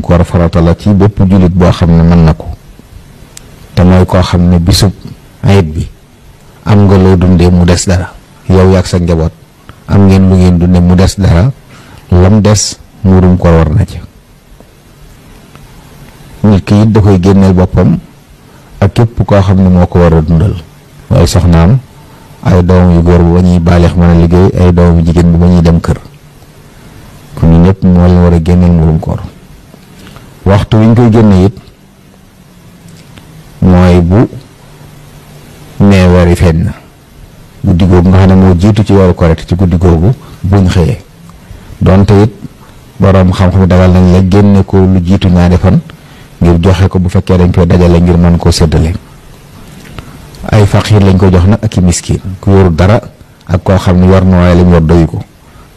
koor farata la ci bépp jullit boo xam ne mën na ko te mooy koo xam ne bisub ayit bi am nga loo dundee mu des dara yow yaag sa njaboot am ngeen lu ngeen dundee mu des dara lam des muurum koor war na ci nit ki it da koy génneel boppam ak képp koo xam ne moo ko war a dundal waaye soxnaam ay doom yu góor ba ñuy baaleex mën a liggéey ay doom yu jigéen bi ba ñuy dem kër ku ñu ñëpp moo leen war a génneel muurum koor waxtu wi ñu koy génne it mooy bu nee weer yi feeñ na guddi googu nga xam ne moo jiitu ci weeru koor ci guddi googu buñ xëyee donte it boroom xam-xam dagal nañ la génne ko lu jiitu ñaari fan ngir joxe ko bu fekkee dañ koy dajale ngir mën koo séddale ay faqiir lañ ko jox nag ak i miskin ku yoru dara ak koo xam ne war na waaye lañ war doyu ko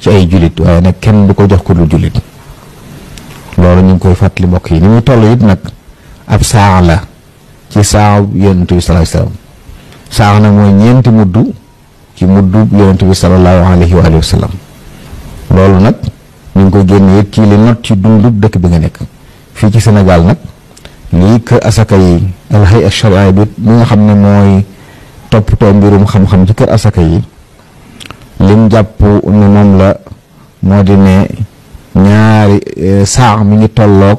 ci ay jullit waaye nag kenn du ko jox ko lu jullit loolu ñu ngi koy fàttali mbokk yi ni muy toll it nag ab saa la ci saa yonent bi sallallahu alayhi wasallam saa nag mooy ñeenti muddu ci muddu yonent bi sallallahu alayhi wa sallam loolu nag ñu ngi koy génne it ci li not ci dundu dëkk bi nga nekk fii ci Sénégal nag lii kër asaka yi alxay ash-shar'i bi mi nga xam ne mooy toppatoo mbirum xam-xam ci kër asaka yi lim jàpp ne moom la moo di ne ñaari saa mi ngi tolloog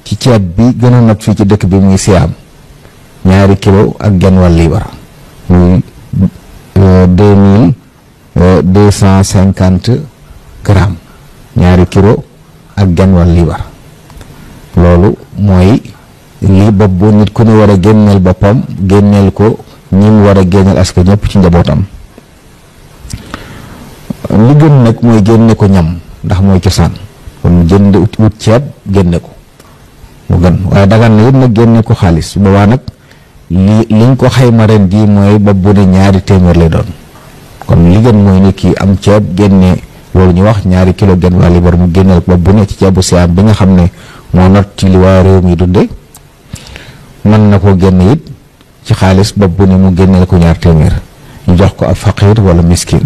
ci ceeb bi gën a not fii ci dëkk bi muy siyaam 2 kilo ak genn wàll liibar muy 2250 grammes 2 kilo ak genn wàll liibar loolu mooy lii bopp bu nit ku ne war a génneel boppam génneel ko ñi mu war a génneel askan ñëpp ci njabootam li gën nag mooy génne ko ñam ndax mooy cosaan kon jënd wut ceeb génne ko mu gën waaye dagan na it nag génne ko xaalis boobaa nag liñ ko xayma ren jii mooy bopp bu ne 200 lay doon kon li gën mooy nit ki am ceeb génne loolu ñu wax 2 kilo genn wàll liibar mu génneel bopp bu ne ci ceebu siyaam bi nga xam ne moo not ci li waa réew mi dunde mën na koo génne it ci xaalis bopp bu ne mu génneel ko 200 ñu jox ko ab faqiir wala miskin